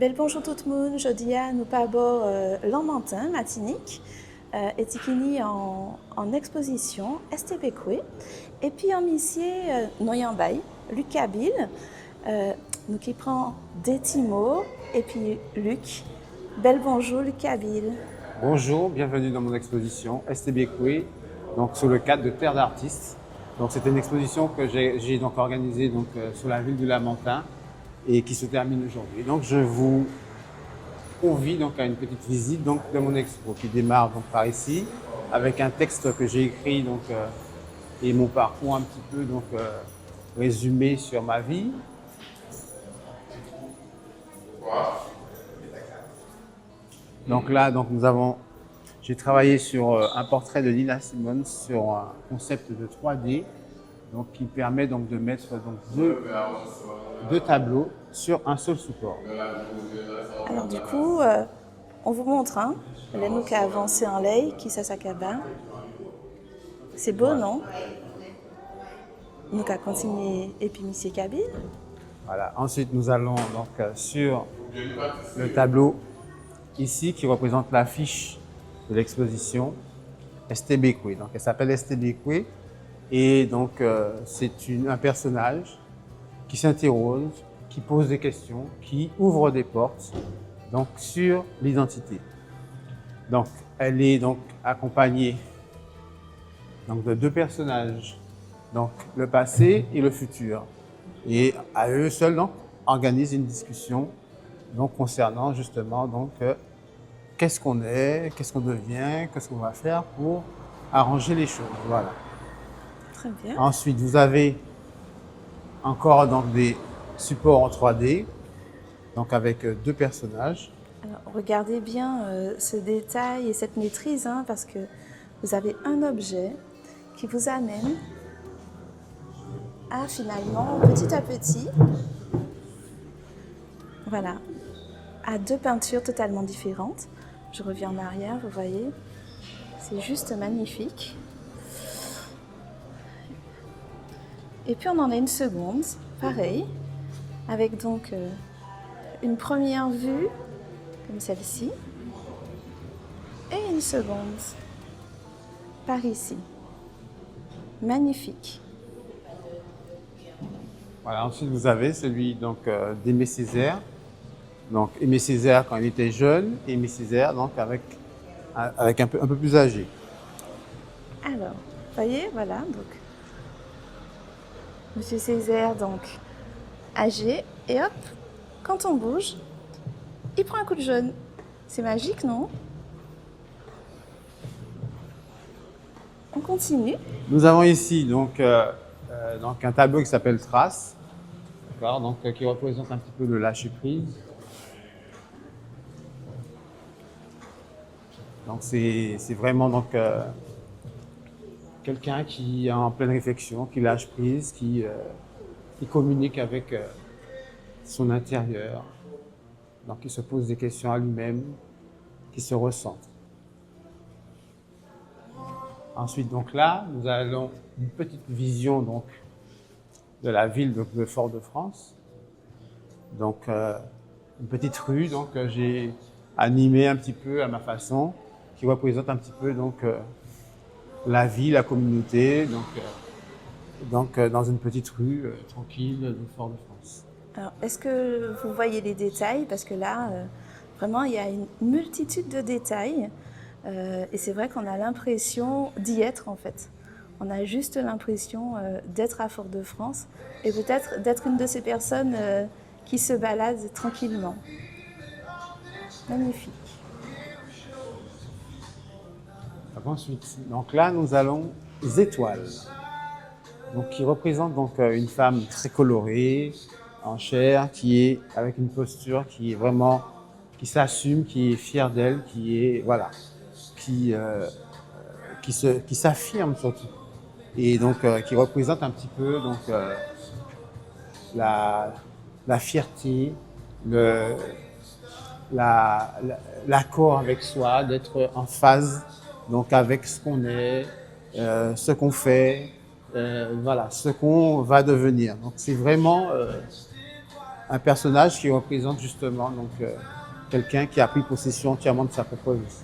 Bel bonjour tout le monde, aujourd'hui nous parlons l'Emmentin, Martinique, et Tikini en exposition, STBQ, et puis en ici, Noyambay, Luc Abil, nous qui prend des petits mots, et puis Luc. Bel bonjour Luc Abil. Bonjour, bienvenue dans mon exposition STBQ, donc sous le cadre de Terre d'artistes. Donc c'est une exposition que j'ai donc organisée donc sur la ville du Lamentin et qui se termine aujourd'hui. Donc je vous convie donc à une petite visite donc de mon expo qui démarre donc par ici avec un texte que j'ai écrit donc et mon parcours un petit peu donc résumé sur ma vie. Donc là j'ai travaillé sur un portrait de Nina Simone sur un concept de 3D donc qui permet donc de mettre donc deux tableaux sur un seul support. Alors du coup, on vous montre, hein, là nous qui avancé en lait, qui ça cabane. C'est beau, voilà. Non? Nous qui continué et puis Monsieur Kabyle. Voilà. Ensuite, nous allons donc sur le tableau ici qui représente l'affiche de l'exposition STBQ. Donc, elle s'appelle STBQ et donc c'est un personnage qui s'interroge, qui pose des questions, qui ouvre des portes donc sur l'identité. Donc, elle est donc accompagnée donc de deux personnages, donc le passé et le futur, et à eux seuls donc organisent une discussion donc concernant justement donc qu'est-ce qu'on est, qu'est-ce qu'on devient, qu'est-ce qu'on va faire pour arranger les choses. Voilà. Très bien. Ensuite, vous avez encore donc des supports en 3D, donc avec deux personnages. Alors, regardez bien ce détail et cette maîtrise, hein, parce que vous avez un objet qui vous amène à finalement, petit à petit, voilà, à deux peintures totalement différentes. Je reviens en arrière, vous voyez, c'est juste magnifique. Et puis on en a une seconde, pareil, avec donc une première vue, comme celle-ci, et une seconde, par ici. Magnifique. Voilà, ensuite vous avez celui donc d'Aimé Césaire. Donc Aimé Césaire quand il était jeune, et Aimé Césaire donc avec un peu plus âgé. Alors, vous voyez, voilà, donc Monsieur Césaire donc âgé, et hop, quand on bouge, il prend un coup de jaune. C'est magique, non? On continue. Nous avons ici donc un tableau qui s'appelle Traces, donc qui représente un petit peu le lâcher prise. Donc c'est vraiment donc quelqu'un qui est en pleine réflexion, qui lâche prise, qui communique avec son intérieur, donc qui se pose des questions à lui-même, qui se ressent. Ensuite, donc là, nous avons une petite vision donc de la ville de Fort-de-France. Donc une petite rue, donc j'ai animé un petit peu à ma façon, qui représente un petit peu donc la vie, la communauté, donc dans une petite rue tranquille de Fort-de-France. Alors, est-ce que vous voyez les détails? Parce que là, vraiment, il y a une multitude de détails. Et c'est vrai qu'on a l'impression d'y être, en fait. On a juste l'impression d'être à Fort-de-France et peut-être d'être une de ces personnes qui se baladent tranquillement. Magnifique. Ensuite, donc là, nous allons les étoiles, donc qui représentent donc une femme très colorée, en chair, qui est avec une posture qui est vraiment, qui s'assume, qui est fière d'elle, qui est voilà, qui s'affirme surtout, et donc qui représente un petit peu donc la fierté, l'accord avec soi, d'être en phase donc avec ce qu'on est, ce qu'on fait, voilà, ce qu'on va devenir. Donc c'est vraiment un personnage qui représente justement donc, quelqu'un qui a pris possession entièrement de sa propre vie.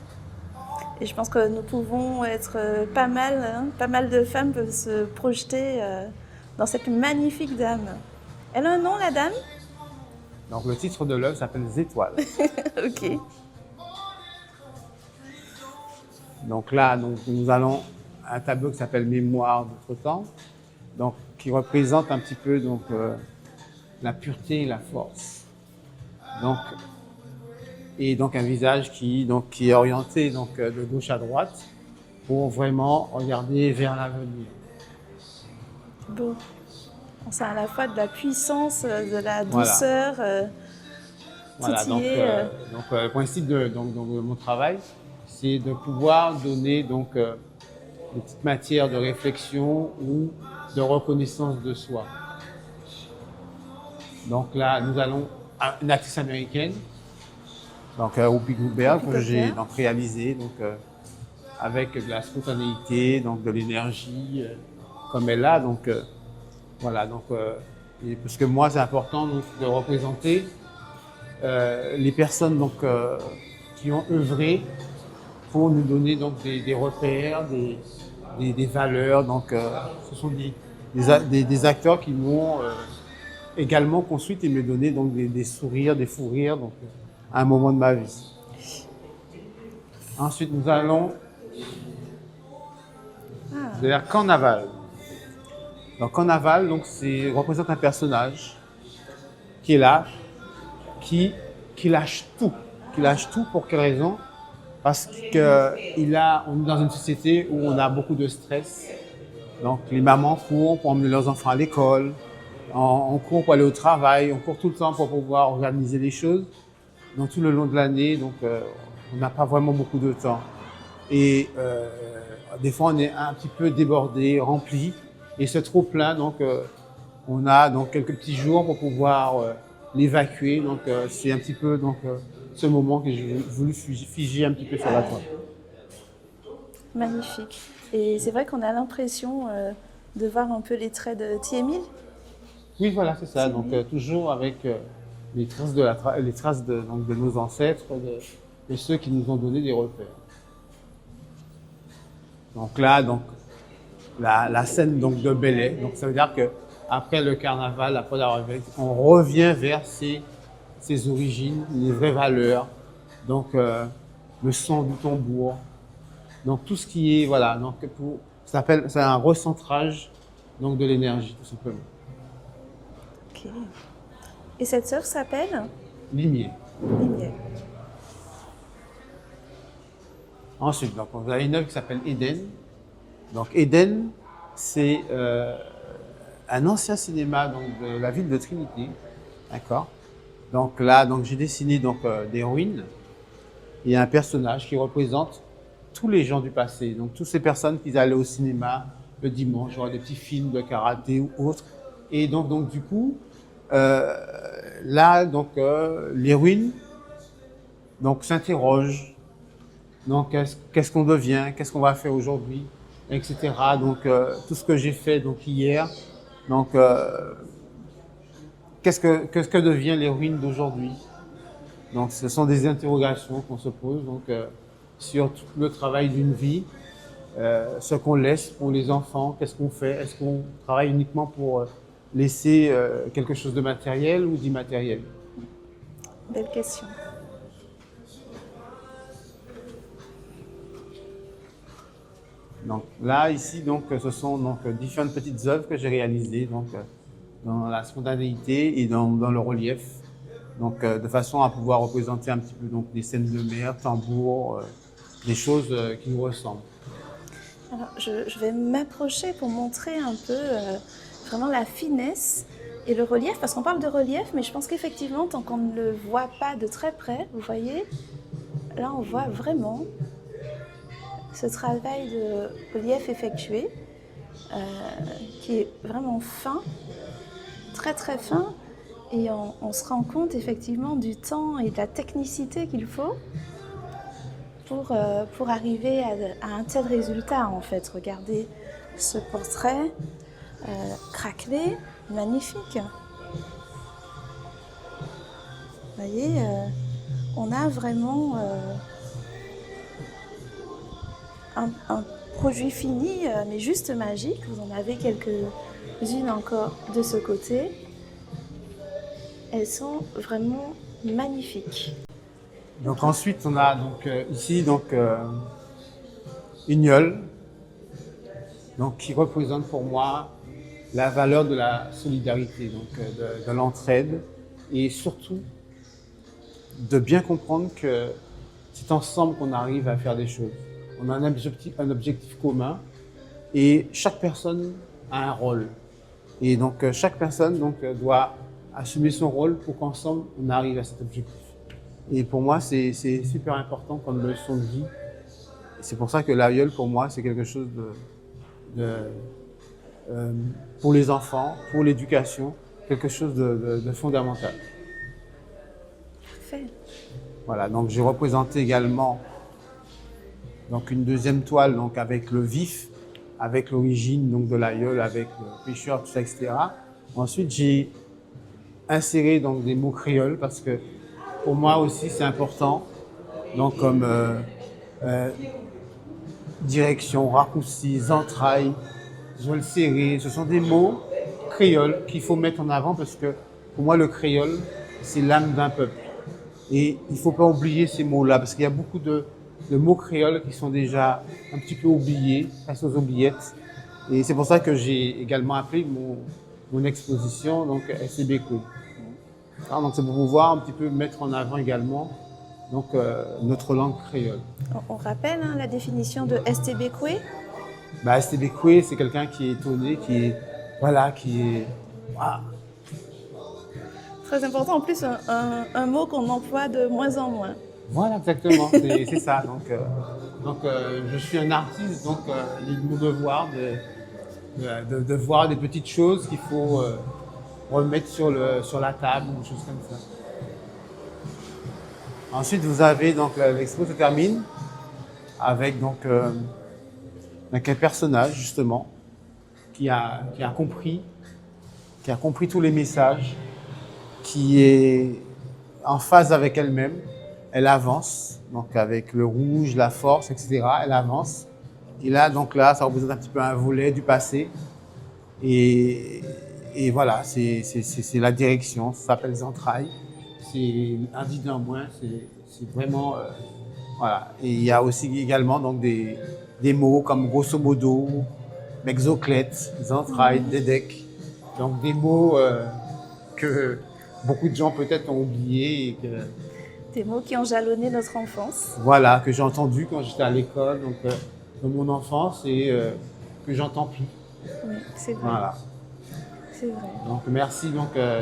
Et je pense que nous pouvons être pas mal, hein, pas mal de femmes peuvent se projeter dans cette magnifique dame. Elle a un nom, la dame? Donc le titre de l'œuvre s'appelle Les Étoiles. Ok. Donc là, donc, nous allons à un tableau qui s'appelle Mémoire d'autre temps, donc qui représente un petit peu donc la pureté et la force. Donc et donc un visage qui est orienté donc de gauche à droite pour vraiment regarder vers l'avenir. Beau. C'est à la fois de la puissance, de la douceur. Voilà, titillé, donc le principe de mon travail, c'est de pouvoir donner donc des petites matières de réflexion ou de reconnaissance de soi. Donc là, nous allons à une actrice américaine, donc Whoopi Goldberg, que j'ai donc réalisé donc avec de la spontanéité, donc de l'énergie comme elle a. Donc voilà, donc parce que moi c'est important donc, de représenter les personnes donc qui ont œuvré pour nous donner donc des repères, des valeurs. Donc ce sont des acteurs qui m'ont également construit et me donné donc des sourires, des fous rires donc à un moment de ma vie. Ensuite nous allons vers Carnaval. Donc Carnaval donc représente un personnage qui est là, qui lâche tout. Qui lâche tout pour quelle raison? Parce qu'on est dans une société où on a beaucoup de stress. Donc les mamans courent pour emmener leurs enfants à l'école, on court pour aller au travail, on court tout le temps pour pouvoir organiser les choses. Donc tout le long de l'année, donc on n'a pas vraiment beaucoup de temps. Et des fois on est un petit peu débordé, rempli, et c'est trop plein. Donc on a donc quelques petits jours pour pouvoir l'évacuer. Donc c'est un petit peu donc ce moment que j'ai voulu figer un petit peu sur la toile. Magnifique. Et c'est vrai qu'on a l'impression de voir un peu les traits de Thiémile. Oui, voilà, c'est ça. Donc toujours avec les traces de nos ancêtres, de ceux qui nous ont donné des repères. Donc là, donc la scène donc de Belay. Donc ça veut dire que après le carnaval, après la réveil, on revient vers ses origines, les vraies valeurs. Donc le son du tambour. Donc tout ce qui est voilà. Donc c'est un recentrage donc de l'énergie tout simplement. Ok. Et cette œuvre s'appelle Limier. Limier. Ensuite, donc, on a une œuvre qui s'appelle Éden. Donc Éden, c'est un ancien cinéma donc, de la ville de Trinité. D'accord. Donc là, donc, j'ai dessiné donc, des ruines. Il y a un personnage qui représente tous les gens du passé. Donc toutes ces personnes qui allaient au cinéma le dimanche, genre des petits films de karaté ou autres. Et donc du coup, là, donc, les ruines donc, s'interrogent. Donc, qu'est-ce qu'on devient, qu'est-ce qu'on va faire aujourd'hui, etc. Donc, tout ce que j'ai fait donc, hier, donc, qu'est-ce que deviennent les ruines d'aujourd'hui? Donc, ce sont des interrogations qu'on se pose donc, sur tout le travail d'une vie, ce qu'on laisse pour les enfants, qu'est-ce qu'on fait? Est-ce qu'on travaille uniquement pour laisser quelque chose de matériel ou d'immatériel? Belle question. Donc là, ici, donc, ce sont donc, différentes petites œuvres que j'ai réalisées donc, dans la spontanéité et dans le relief, donc, de façon à pouvoir représenter un petit peu donc, des scènes de mer, tambours, des choses qui nous ressemblent. Alors, je vais m'approcher pour montrer un peu vraiment la finesse et le relief, parce qu'on parle de relief, mais je pense qu'effectivement, tant qu'on ne le voit pas de très près, vous voyez, là on voit vraiment ce travail de relief effectué, qui est vraiment fin, très très fin, et on se rend compte effectivement du temps et de la technicité qu'il faut pour arriver à un tel résultat en fait. Regardez ce portrait craquelé, magnifique. Vous voyez, on a vraiment un produit fini, mais juste magique. Vous en avez quelques-unes encore de ce côté. Elles sont vraiment magnifiques. Donc ensuite, on a donc ici une yole, donc qui représente pour moi la valeur de la solidarité, donc de l'entraide, et surtout de bien comprendre que c'est ensemble qu'on arrive à faire des choses. On a un objectif commun et chaque personne a un rôle. Et donc chaque personne doit assumer son rôle pour qu'ensemble on arrive à cet objectif. Et pour moi, c'est super important comme leçon de vie. C'est pour ça que l'aïeul, pour moi, c'est quelque chose pour les enfants, pour l'éducation, quelque chose de fondamental. Parfait. Voilà, donc j'ai représenté également donc une deuxième toile donc avec le vif, avec l'origine donc de l'aïeul, avec le pêcheur, tout ça, etc. Ensuite, j'ai inséré donc des mots créoles parce que pour moi aussi c'est important, donc comme direction, raccourci, entrailles, zoile serrée, ce sont des mots créoles qu'il faut mettre en avant parce que pour moi le créole c'est l'âme d'un peuple. Et il ne faut pas oublier ces mots-là, parce qu'il y a beaucoup de mots créoles qui sont déjà un petit peu oubliés, presque aux oubliettes. Et c'est pour ça que j'ai également appelé mon exposition donc STBQué. Donc c'est pour pouvoir un petit peu mettre en avant également donc, notre langue créole. On rappelle la définition de STBQué. STBQué, c'est quelqu'un qui est étonné, qui est... Très important, en plus un mot qu'on emploie de moins en moins. Voilà, exactement, c'est ça. Donc je suis un artiste, donc il est mon devoir de voir des petites choses qu'il faut remettre sur la table, ou des choses comme ça. Ensuite, vous avez donc l'expo se termine avec donc un personnage justement qui a compris tous les messages, qui est en phase avec elle-même. Elle avance, donc avec le rouge, la force, etc. Elle avance. Et là, ça représente un petit peu un volet du passé. Et voilà, c'est la direction. Ça s'appelle les entrailles. C'est un dit d'un moins. C'est vraiment voilà. Et il y a aussi également donc des mots comme grosso modo, mexoclète, les entrailles, dédec. Donc des mots que beaucoup de gens peut-être ont oubliés et que des mots qui ont jalonné notre enfance. Voilà, que j'ai entendu quand j'étais à l'école, donc dans mon enfance et que j'entends plus. Oui, c'est vrai. Voilà. C'est vrai. Donc merci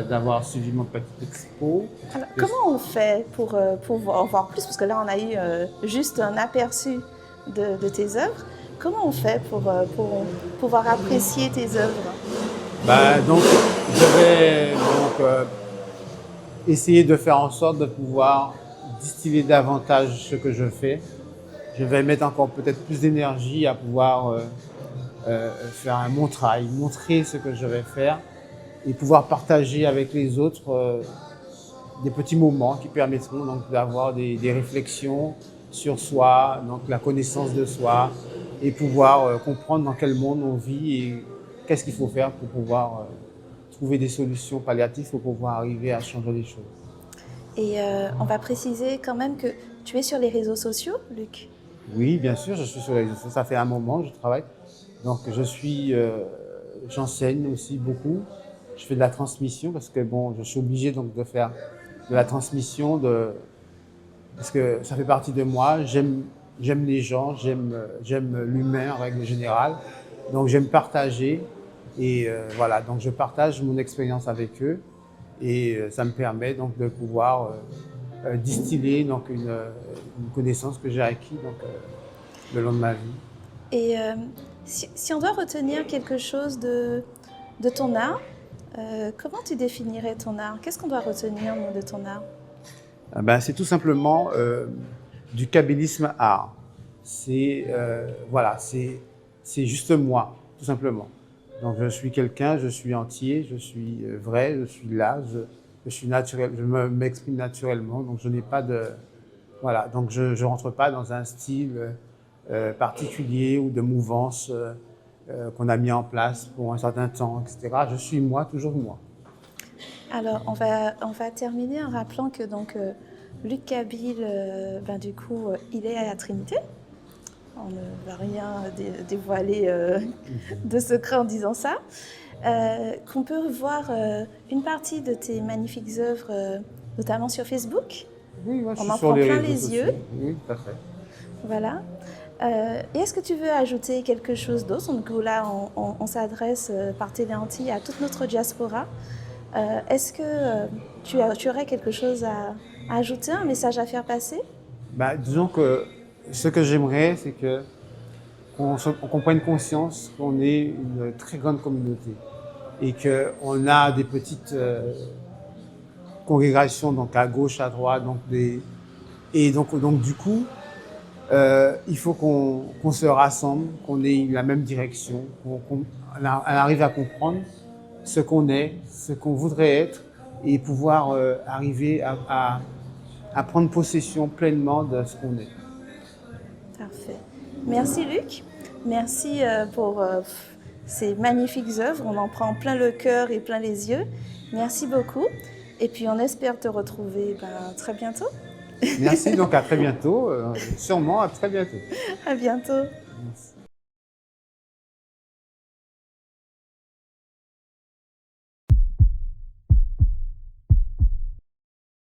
d'avoir suivi mon petite expo. Alors, comment on fait pour en voir plus? Parce que là, on a eu juste un aperçu de tes œuvres. Comment on fait pour pouvoir apprécier tes œuvres? Donc, je vais essayer de faire en sorte de pouvoir distiller davantage ce que je fais. Je vais mettre encore peut-être plus d'énergie à pouvoir faire mon travail, montrer ce que je vais faire et pouvoir partager avec les autres des petits moments qui permettront donc d'avoir des réflexions sur soi, donc la connaissance de soi et pouvoir comprendre dans quel monde on vit et qu'est-ce qu'il faut faire pour pouvoir trouver des solutions palliatives pour pouvoir arriver à changer les choses. Et on va préciser quand même que tu es sur les réseaux sociaux, Luc? Oui, bien sûr, je suis sur les réseaux sociaux. Ça fait un moment que je travaille. Donc, j'enseigne aussi beaucoup. Je fais de la transmission parce que je suis obligé donc de faire de la transmission parce que ça fait partie de moi. J'aime les gens, j'aime l'humain en règle générale. Donc, j'aime partager et voilà. Donc, je partage mon expérience avec eux et ça me permet donc de pouvoir distiller donc une connaissance que j'ai acquis le long de ma vie. Et si on doit retenir quelque chose de ton art, comment tu définirais ton art? Qu'est-ce qu'on doit retenir de ton art? C'est tout simplement du kabbalisme art. C'est juste moi, tout simplement. Donc je suis quelqu'un, je suis entier, je suis vrai, je suis là, je suis naturel, m'exprime naturellement, donc je n'ai pas de, voilà, donc je rentre pas dans un style particulier ou de mouvance qu'on a mis en place pour un certain temps, etc. Je suis moi, toujours moi. Alors, on va terminer en rappelant que donc, Luc Kabyle, du coup, il est à la Trinité. On ne va rien dévoiler de secret en disant ça. Qu'on peut voir une partie de tes magnifiques œuvres, notamment sur Facebook. Oui, moi, je On suis en sur prend les plein réseaux les sociaux. yeux. Oui, tout à fait. Voilà. Et est-ce que tu veux ajouter quelque chose d'autre? Donc là, on s'adresse par Téléantilles à toute notre diaspora. Est-ce que tu aurais quelque chose à ajouter, un message à faire passer? Disons que ce que j'aimerais, c'est qu'on prenne conscience qu'on est une très grande communauté et qu'on a des petites congrégations, donc à gauche, à droite, donc du coup, il faut qu'on se rassemble, qu'on ait la même direction, qu'on arrive à comprendre ce qu'on est, ce qu'on voudrait être et pouvoir arriver à prendre possession pleinement de ce qu'on est. Parfait. Merci Luc. Merci pour ces magnifiques œuvres. On en prend plein le cœur et plein les yeux. Merci beaucoup. Et puis on espère te retrouver très bientôt. Merci, donc à très bientôt. Sûrement à très bientôt. À bientôt.